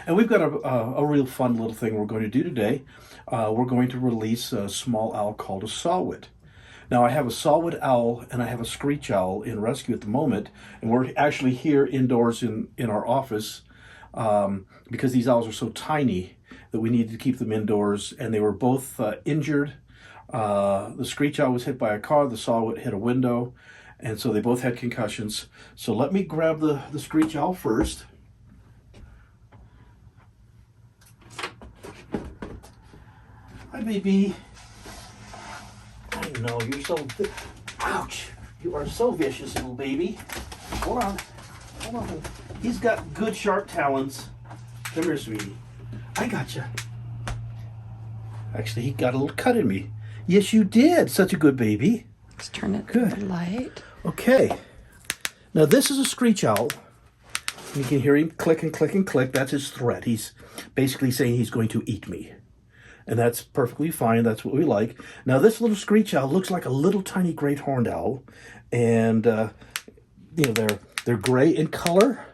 And we've got a real fun little thing we're going to do today. We're going to release a small owl called a saw-whet. Now I have a saw-whet owl and I have a screech owl in rescue at the moment, and we're actually here indoors in our office because these owls are so tiny that we needed to keep them indoors, and they were both injured. The screech owl was hit by a car, the saw-whet hit a window, and so they both had concussions. So let me grab the screech owl first. Hi, baby. I know, you're so... Ouch! You are so vicious, little baby. Hold on. Hold on. He's got good, sharp talons. Come here, sweetie. I gotcha. Actually, he got a little cut in me. Yes, you did. Such a good baby. Let's turn it Good. to the light. Okay. Now, this is a screech owl. You can hear him click and click and click. That's his threat. He's basically saying he's going to eat me. And that's perfectly fine. That's what we like. Now, this little screech owl looks like a little tiny great horned owl. And, you know, they're gray in color,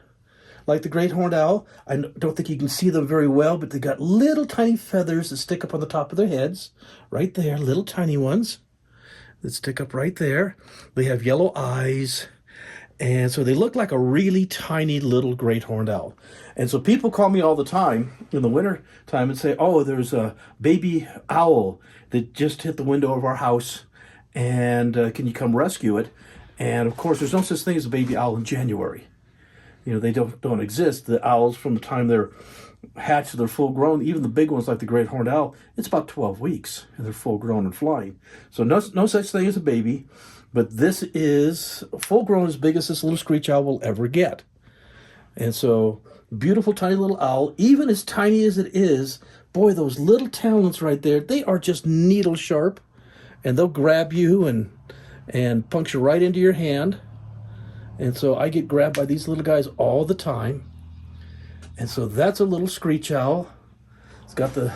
like the great horned owl. I don't think you can see them very well, but they got little tiny feathers that stick up on the top of their heads. Right there, little tiny ones that stick up right there. They have yellow eyes. And so they look like a really tiny little great horned owl. And so people call me all the time in the winter time and say, oh, there's a baby owl that just hit the window of our house, and can you come rescue it? And of course, there's no such thing as a baby owl in January. You know, they don't exist. The owls, from the time they're hatched to they're full grown, even the big ones like the great horned owl, it's about 12 weeks and they're full grown and flying. So no such thing as a baby. But this is full grown, as big as this little screech owl will ever get. And so, beautiful tiny little owl, even as tiny as it is, boy, those little talons right there, they are just needle sharp. And they'll grab you and puncture right into your hand. And so I get grabbed by these little guys all the time. And so that's a little screech owl. It's got the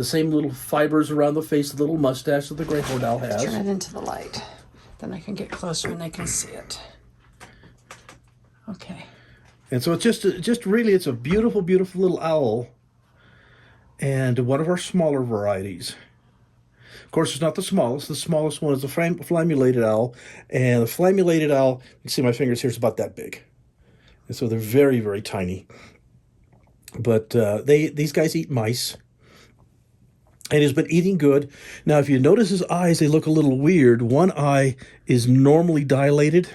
same little fibers around the face, the little mustache that the great horned owl has. Let's turn it into the light. Then I can get closer and they can see it. Okay. And so it's just really, it's a beautiful, beautiful little owl, and one of our smaller varieties. Of course, it's not the smallest. The smallest one is the flammulated owl, and the flammulated owl, you can see my fingers here, is about that big. And so they're very, very tiny. But these guys eat mice. And he's been eating good. Now, if you notice his eyes, they look a little weird. One eye is normally dilated.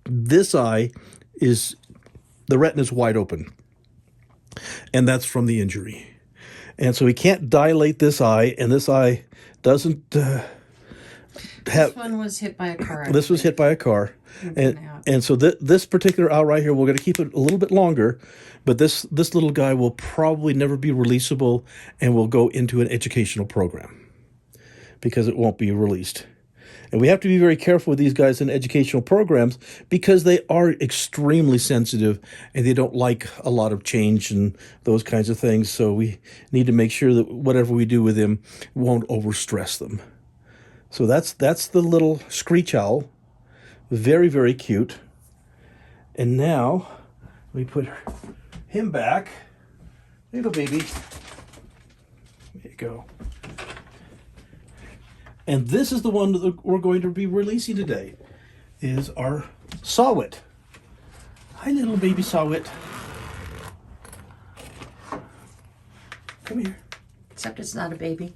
This eye is, the retina is wide open. And that's from the injury. And so he can't dilate this eye, and this eye doesn't have... This one was hit by a car. This was hit by a car. And so this particular owl right here, we're going to keep it a little bit longer, but this little guy will probably never be releasable and will go into an educational program because it won't be released. And we have to be very careful with these guys in educational programs because they are extremely sensitive and they don't like a lot of change and those kinds of things. So we need to make sure that whatever we do with them won't overstress them. So that's the little screech owl. Very, very cute. And now, let me put him back. There you go, baby. There you go. And this is the one that we're going to be releasing today, is our saw-whet. Hi, little baby saw-whet. Come here. Except it's not a baby.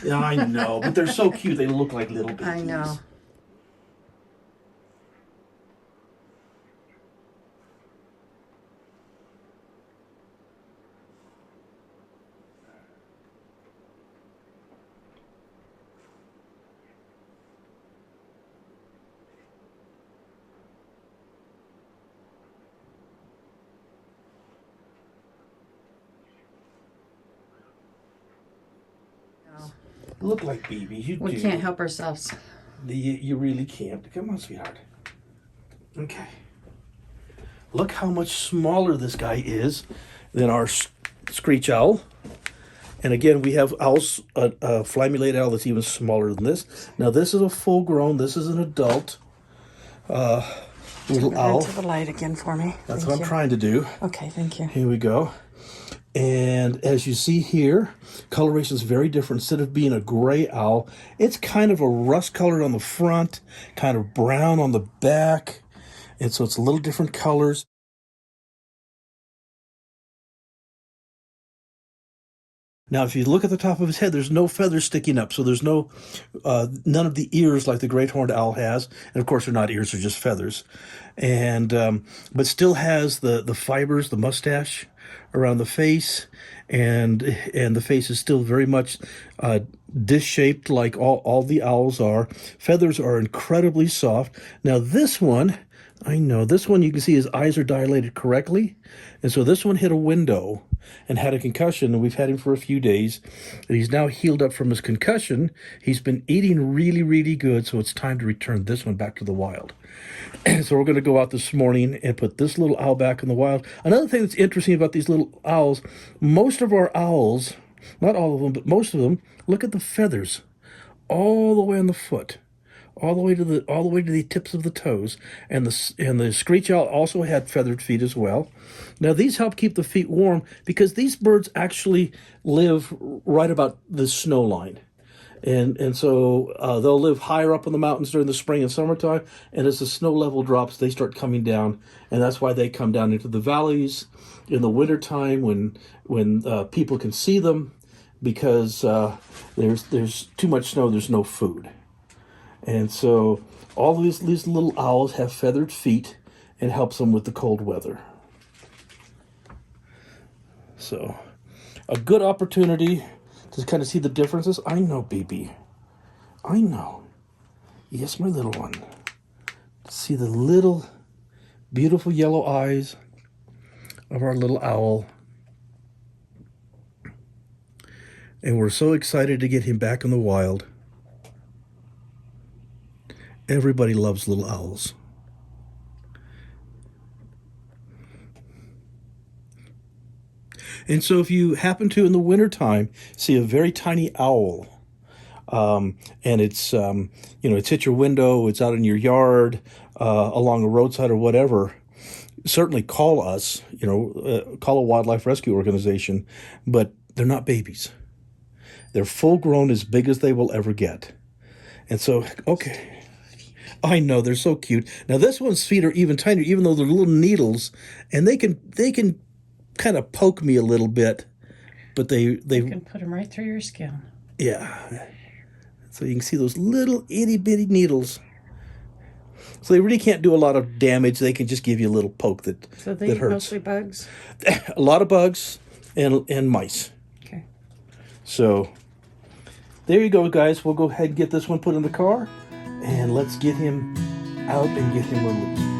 Yeah, I know, but they're so cute. They look like little babies. I know. Look like babies. You We do. can't help ourselves. You really can't. Come on, sweetheart. Okay. Look how much smaller this guy is than our screech owl. And again, we have owls, a flammulated owl that's even smaller than this. Now, this is a full-grown. This is an adult little Turn it owl. into the light again for me. That's Thank what you. I'm trying to do. Okay, thank you. Here we go. And as you see here, coloration is very different. Instead of being a gray owl, it's kind of a rust colored on the front, kind of brown on the back. And so it's a little different colors. Now, if you look at the top of his head, there's no feathers sticking up, so there's no none of the ears like the great horned owl has, and of course they're not ears; they're just feathers. And but still has the fibers, the mustache around the face, and the face is still very much disc shaped like all the owls are. Feathers are incredibly soft. Now this one, I know this one, you can see his eyes are dilated correctly, and so this one hit a window and had a concussion, and we've had him for a few days, and he's now healed up from his concussion. He's been eating really, really good, so it's time to return this one back to the wild. So we're going to go out this morning and put this little owl back in the wild. Another thing that's interesting about these little owls, most of our owls, not all of them, but most of them, look at the feathers all the way on the foot, all the way to the tips of the toes, and the screech owl also had feathered feet as well. Now these help keep the feet warm because these birds actually live right about the snow line, and so they'll live higher up in the mountains during the spring and summertime. And as the snow level drops, they start coming down, and that's why they come down into the valleys in the wintertime when people can see them, because there's too much snow. There's no food. And so all of these little owls have feathered feet and helps them with the cold weather. So a good opportunity to kind of see the differences. I know, baby. I know. Yes, my little one. See the little beautiful yellow eyes of our little owl. And we're so excited to get him back in the wild. Everybody loves little owls. And so if you happen to, in the wintertime, see a very tiny owl, and it's, it's hit your window, it's out in your yard, along a roadside or whatever, certainly call us, call a wildlife rescue organization, but they're not babies. They're full grown, as big as they will ever get. And so, okay. I know, they're so cute. Now this one's feet are even tinier, even though they're little needles, and they can kind of poke me a little bit, but you can put them right through your skin. Yeah. So you can see those little itty bitty needles. So they really can't do a lot of damage. They can just give you a little poke that eat hurts. Mostly bugs. A lot of bugs and mice. Okay. So there you go, guys. We'll go ahead and get this one put in the car. And let's get him out and get him released.